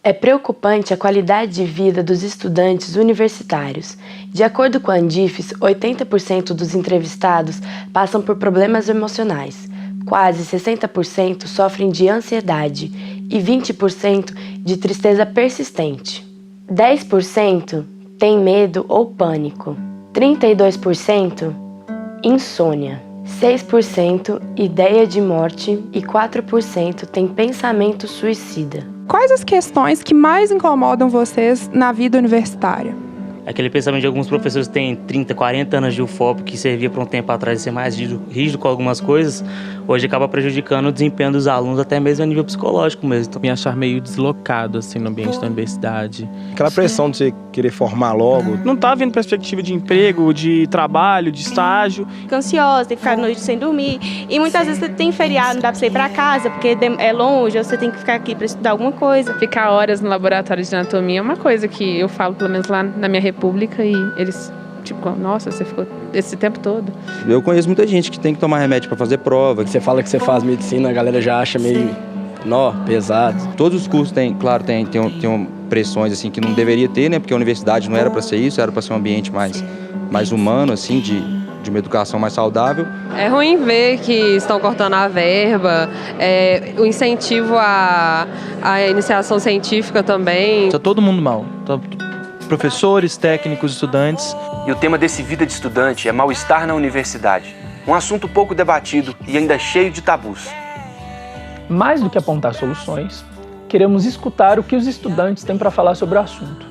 É preocupante a qualidade de vida dos estudantes universitários. De acordo com a Andifes, 80% dos entrevistados passam por problemas emocionais. Quase 60% sofrem de ansiedade e 20% de tristeza persistente. 10% tem medo ou pânico. 32% insônia. 6% ideia de morte e 4% tem pensamento suicida. Quais as questões que mais incomodam vocês na vida universitária? Aquele pensamento de alguns professores que têm 30, 40 anos de UFOP, que servia para um tempo atrás de ser mais rígido com algumas coisas, hoje acaba prejudicando o desempenho dos alunos, até mesmo a nível psicológico mesmo. Me achar meio deslocado assim, no ambiente da universidade. Aquela pressão de você querer formar logo. Não tá vendo perspectiva de emprego, de trabalho, de estágio. Fica ansiosa, tem que ficar a noite sem dormir. E muitas vezes você tem feriado, não dá pra você ir pra casa, porque é longe, ou você tem que ficar aqui pra estudar alguma coisa. Ficar horas no laboratório de anatomia é uma coisa que eu falo, pelo menos lá na minha república, e eles, tipo, nossa, você ficou esse tempo todo. Eu conheço muita gente que tem que tomar remédio pra fazer prova. Você fala que você faz medicina, a galera já acha meio pesado. Todos os cursos tem pressões assim que não deveria ter, né? Porque a universidade não era para ser isso, era para ser um ambiente mais humano, assim, de uma educação mais saudável. É ruim ver que estão cortando a verba, o incentivo à iniciação científica também. Tá todo mundo mal. Professores, técnicos, estudantes. E o tema desse Vida de Estudante é mal-estar na universidade. Um assunto pouco debatido e ainda cheio de tabus. Mais do que apontar soluções, queremos escutar o que os estudantes têm para falar sobre o assunto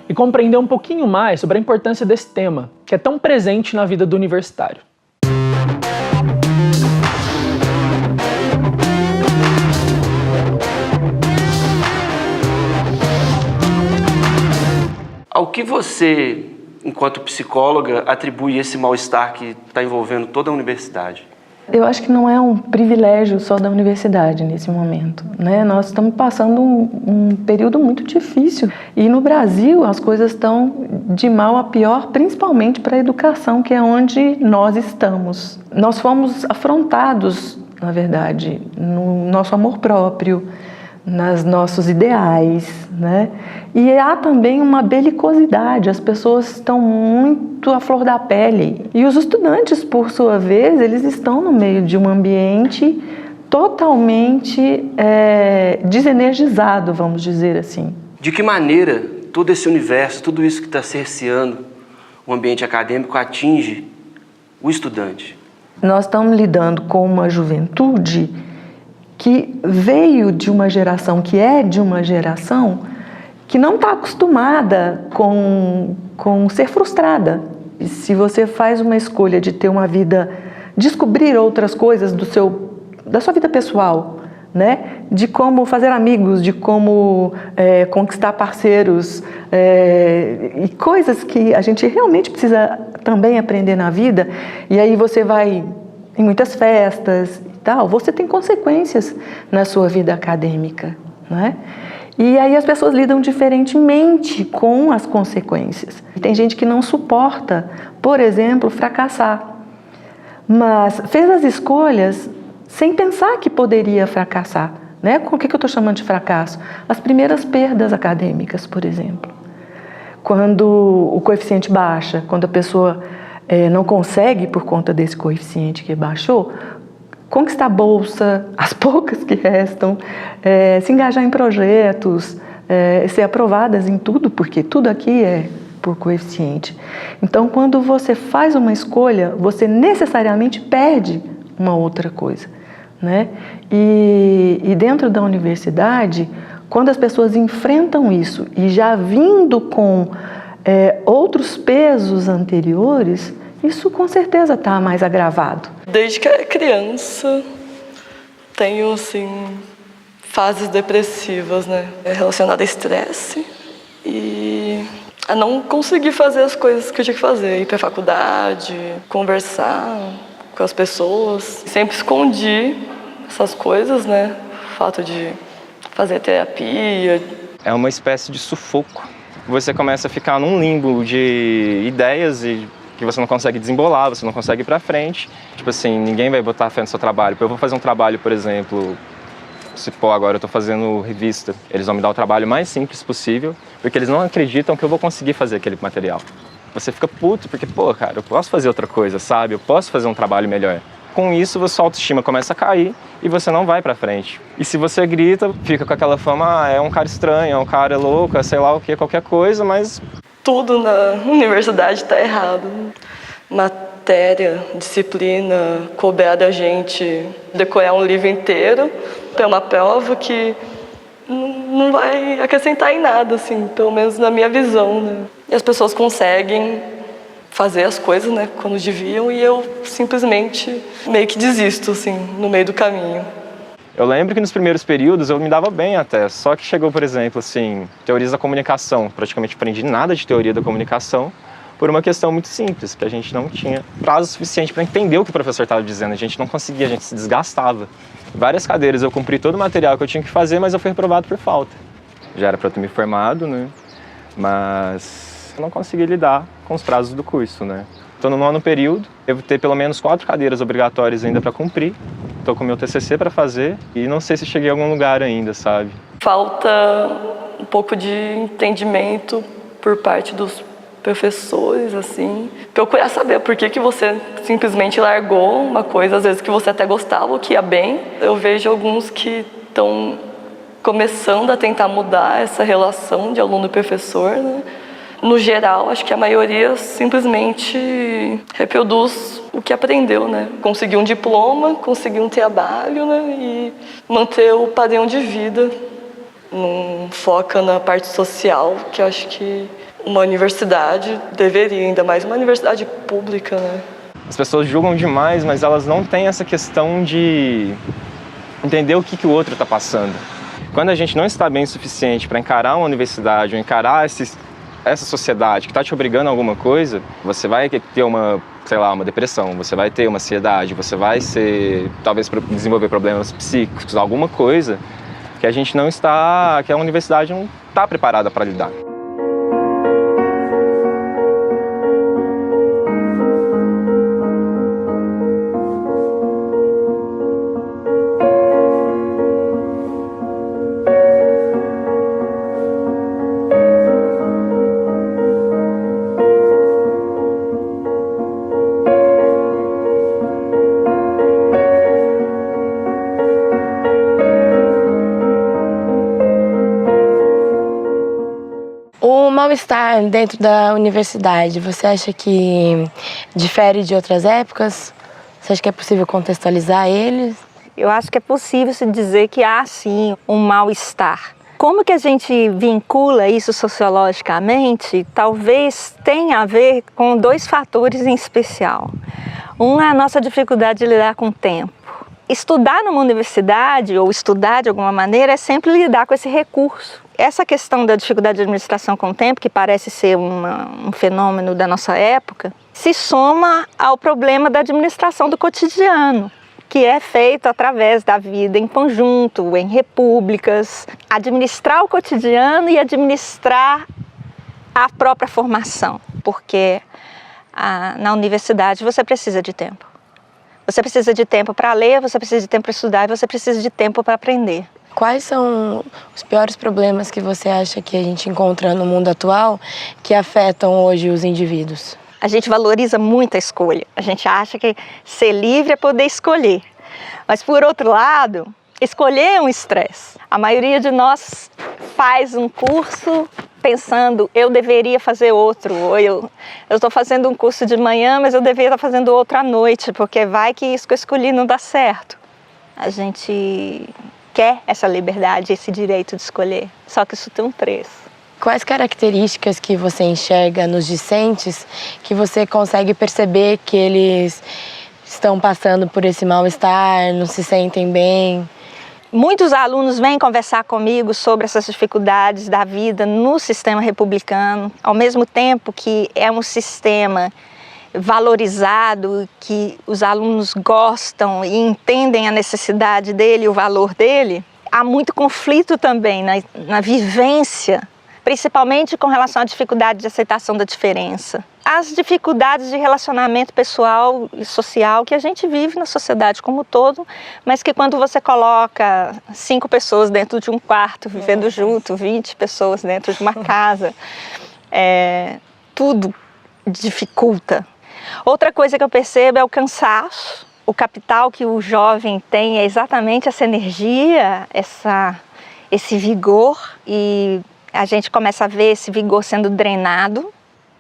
e compreender um pouquinho mais sobre a importância desse tema, que é tão presente na vida do universitário. Ao que você, enquanto psicóloga, atribui esse mal-estar que está envolvendo toda a universidade? Eu acho que não é um privilégio só da universidade nesse momento, né? Nós estamos passando um período muito difícil e no Brasil as coisas estão de mal a pior, principalmente para a educação, que é onde nós estamos. Nós fomos afrontados, na verdade, no nosso amor próprio, nos nossos ideais, né? E há também uma belicosidade, as pessoas estão muito à flor da pele. E os estudantes, por sua vez, eles estão no meio de um ambiente totalmente desenergizado, vamos dizer assim. De que maneira todo esse universo, tudo isso que está cerceando o ambiente acadêmico atinge o estudante? Nós estamos lidando com uma juventude que veio de uma geração, que é de uma geração que não está acostumada com ser frustrada. E se você faz uma escolha de ter uma vida, descobrir outras coisas da sua vida pessoal, né? De como fazer amigos, de como conquistar parceiros, e coisas que a gente realmente precisa também aprender na vida, e aí você vai em muitas festas, você tem consequências na sua vida acadêmica, né? E aí as pessoas lidam diferentemente com as consequências. Tem gente que não suporta, por exemplo, fracassar, mas fez as escolhas sem pensar que poderia fracassar, né? O que eu estou chamando de fracasso? As primeiras perdas acadêmicas, por exemplo. Quando o coeficiente baixa, quando a pessoa não consegue, por conta desse coeficiente que baixou, conquistar bolsa, as poucas que restam, se engajar em projetos, ser aprovadas em tudo, porque tudo aqui é por coeficiente. Então, quando você faz uma escolha, você necessariamente perde uma outra coisa, né? E dentro da universidade, quando as pessoas enfrentam isso e já vindo com outros pesos anteriores, isso com certeza está mais agravado. Desde que era criança, tenho, assim, fases depressivas, né? Relacionadas a estresse e a não conseguir fazer as coisas que eu tinha que fazer. Ir para a faculdade, conversar com as pessoas. Sempre escondi essas coisas, né? O fato de fazer terapia. É uma espécie de sufoco. Você começa a ficar num limbo de ideias e que você não consegue desembolar, você não consegue ir pra frente. Tipo assim, ninguém vai botar fé no seu trabalho. Eu vou fazer um trabalho, por exemplo, Se, pô, agora eu estou fazendo revista, eles vão me dar o trabalho mais simples possível, porque eles não acreditam que eu vou conseguir fazer aquele material. Você fica puto, porque, pô, cara, eu posso fazer outra coisa, sabe? Eu posso fazer um trabalho melhor. Com isso, sua autoestima começa a cair e você não vai pra frente. E se você grita, fica com aquela fama, é um cara estranho, é um cara louco, é sei lá o que, qualquer coisa, mas... Tudo na universidade está errado. Matéria, disciplina, cobrar da gente decorar um livro inteiro para uma prova que não vai acrescentar em nada, assim, pelo menos na minha visão, né? E as pessoas conseguem fazer as coisas, né, quando deviam, e eu simplesmente meio que desisto, assim, no meio do caminho. Eu lembro que nos primeiros períodos eu me dava bem até, só que chegou, por exemplo, assim, teorias da comunicação. Praticamente aprendi nada de teoria da comunicação por uma questão muito simples, que a gente não tinha prazo suficiente para entender o que o professor estava dizendo. A gente não conseguia, a gente se desgastava. Várias cadeiras eu cumpri todo o material que eu tinha que fazer, mas eu fui reprovado por falta. Já era para eu ter me formado, né? Mas eu não consegui lidar com os prazos do curso, né? Estou no 9º período, devo ter pelo menos 4 cadeiras obrigatórias ainda para cumprir. Estou com o meu TCC para fazer e não sei se cheguei a algum lugar ainda, sabe? Falta um pouco de entendimento por parte dos professores, assim. Procurar saber por que você simplesmente largou uma coisa, às vezes que você até gostava, que ia bem. Eu vejo alguns que estão começando a tentar mudar essa relação de aluno e professor, né? No geral, acho que a maioria simplesmente reproduz o que aprendeu, né? Conseguir um diploma, conseguir um trabalho, né? E manter o padrão de vida. Não foca na parte social, que eu acho que uma universidade deveria, ainda mais uma universidade pública, né? As pessoas julgam demais, mas elas não têm essa questão de entender o que o outro está passando. Quando a gente não está bem o suficiente para encarar uma universidade ou encarar essa sociedade que está te obrigando a alguma coisa, você vai ter uma depressão, você vai ter uma ansiedade, você vai talvez desenvolver problemas psíquicos, alguma coisa que que a universidade não está preparada para lidar. O mal-estar dentro da universidade, você acha que difere de outras épocas? Você acha que é possível contextualizar eles? Eu acho que é possível se dizer que há, sim, um mal-estar. Como que a gente vincula isso sociologicamente? Talvez tenha a ver com 2 fatores em especial. Um é a nossa dificuldade de lidar com o tempo. Estudar numa universidade, ou estudar de alguma maneira, é sempre lidar com esse recurso. Essa questão da dificuldade de administração com o tempo, que parece ser um fenômeno da nossa época, se soma ao problema da administração do cotidiano, que é feito através da vida em conjunto, em repúblicas. Administrar o cotidiano e administrar a própria formação, porque na universidade você precisa de tempo. Você precisa de tempo para ler, você precisa de tempo para estudar e você precisa de tempo para aprender. Quais são os piores problemas que você acha que a gente encontra no mundo atual que afetam hoje os indivíduos? A gente valoriza muito a escolha. A gente acha que ser livre é poder escolher. Mas, por outro lado, escolher é um estresse. A maioria de nós faz um curso pensando, eu deveria fazer outro. Ou eu estou fazendo um curso de manhã, mas eu deveria estar fazendo outro à noite, porque vai que isso que eu escolhi não dá certo. A gente quer essa liberdade, esse direito de escolher, só que isso tem um preço. Quais características que você enxerga nos discentes que você consegue perceber que eles estão passando por esse mal-estar, não se sentem bem? Muitos alunos vêm conversar comigo sobre essas dificuldades da vida no sistema republicano, ao mesmo tempo que é um sistema valorizado, que os alunos gostam e entendem a necessidade dele, o valor dele. Há muito conflito também na vivência, principalmente com relação à dificuldade de aceitação da diferença. as dificuldades de relacionamento pessoal e social que a gente vive na sociedade como um todo, mas que quando você coloca 5 pessoas dentro de um quarto, vivendo junto, 20 pessoas dentro de uma casa, tudo dificulta. Outra coisa que eu percebo é o cansaço. O capital que o jovem tem é exatamente essa energia, esse vigor, e a gente começa a ver esse vigor sendo drenado.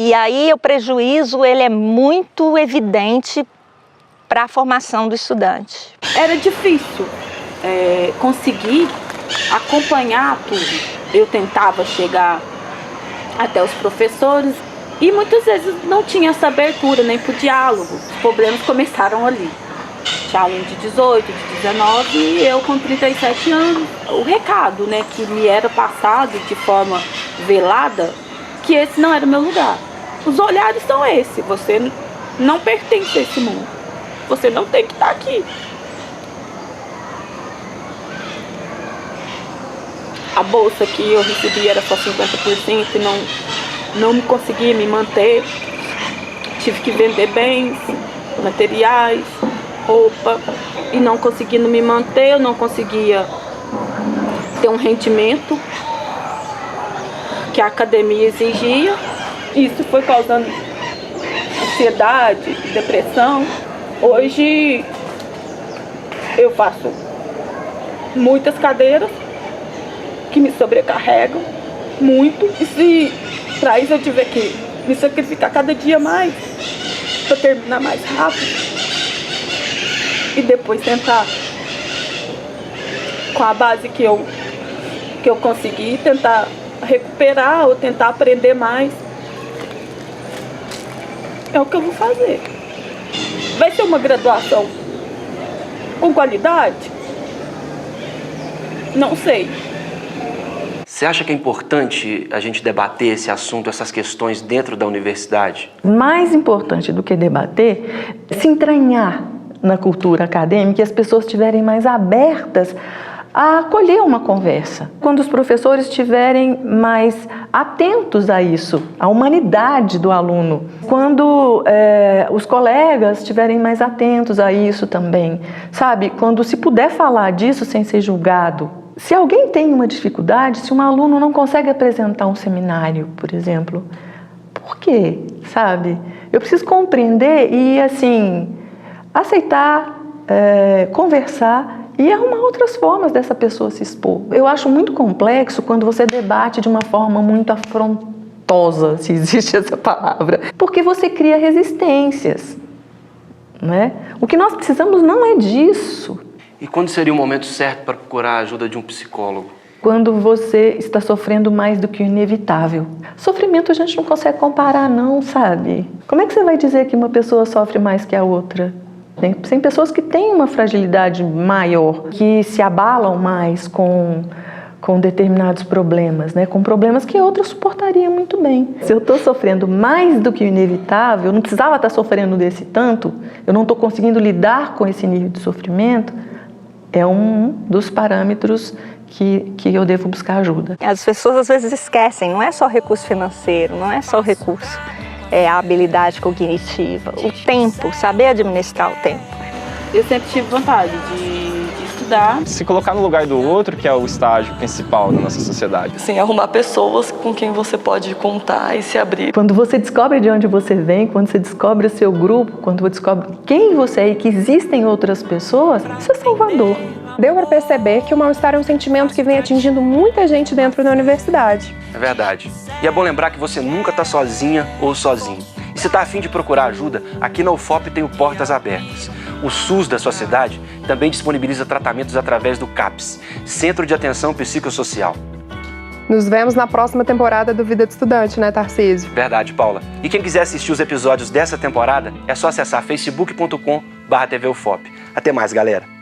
E aí o prejuízo ele é muito evidente para a formação do estudante. Era difícil conseguir acompanhar tudo. Eu tentava chegar até os professores e muitas vezes não tinha essa abertura nem para o diálogo. Os problemas começaram ali. Tinha aluno de 18, de 19 e eu com 37 anos. O recado, né, que me era passado de forma velada, que esse não era o meu lugar. Os olhares são esses, você não pertence a esse mundo. Você não tem que estar aqui. A bolsa que eu recebi era só 50% e não me conseguia me manter. Tive que vender bens, materiais, roupa, e não conseguindo me manter, eu não conseguia ter um rendimento que a academia exigia. Isso foi causando ansiedade, depressão. Hoje eu faço muitas cadeiras que me sobrecarregam muito, e se para isso eu tiver que me sacrificar cada dia mais para terminar mais rápido e depois tentar, com a base que eu consegui, tentar recuperar ou tentar aprender mais, é o que eu vou fazer. Vai ser uma graduação com qualidade? Não sei. Você acha que é importante a gente debater esse assunto, essas questões dentro da universidade? Mais importante do que debater, se entranhar na cultura acadêmica e as pessoas estiverem mais abertas a acolher uma conversa. Quando os professores estiverem mais atentos a isso, à humanidade do aluno. Quando os colegas estiverem mais atentos a isso também. Sabe, quando se puder falar disso sem ser julgado. Se alguém tem uma dificuldade, se um aluno não consegue apresentar um seminário, por exemplo, por quê? Sabe? Eu preciso compreender e, assim, aceitar, conversar e arrumar outras formas dessa pessoa se expor. Eu acho muito complexo quando você debate de uma forma muito afrontosa, se existe essa palavra, porque você cria resistências, né? O que nós precisamos não é disso. E quando seria o momento certo para procurar a ajuda de um psicólogo? Quando você está sofrendo mais do que o inevitável. Sofrimento a gente não consegue comparar não, sabe? Como é que você vai dizer que uma pessoa sofre mais que a outra? Tem pessoas que têm uma fragilidade maior, que se abalam mais com determinados problemas, né? Com problemas que outras suportariam muito bem. Se eu estou sofrendo mais do que o inevitável, eu não precisava estar sofrendo desse tanto, eu não estou conseguindo lidar com esse nível de sofrimento, é um dos parâmetros que eu devo buscar ajuda. As pessoas às vezes esquecem, não é só recurso financeiro, não é só o recurso, é a habilidade cognitiva, o tempo, saber administrar o tempo. Eu sempre tive vontade de estudar. Se colocar no lugar do outro, que é o estágio principal da nossa sociedade. Sim, arrumar pessoas com quem você pode contar e se abrir. Quando você descobre de onde você vem, quando você descobre o seu grupo, quando você descobre quem você é e que existem outras pessoas, isso é salvador. Deu para perceber que o mal-estar é um sentimento que vem atingindo muita gente dentro da universidade. É verdade. E é bom lembrar que você nunca está sozinha ou sozinho. E se está a fim de procurar ajuda, aqui na UFOP tem o Portas Abertas. O SUS da sua cidade também disponibiliza tratamentos através do CAPS, Centro de Atenção Psicossocial. Nos vemos na próxima temporada do Vida de Estudante, né, Tarcísio? Verdade, Paula. E quem quiser assistir os episódios dessa temporada, é só acessar facebook.com/tvufop. Até mais, galera.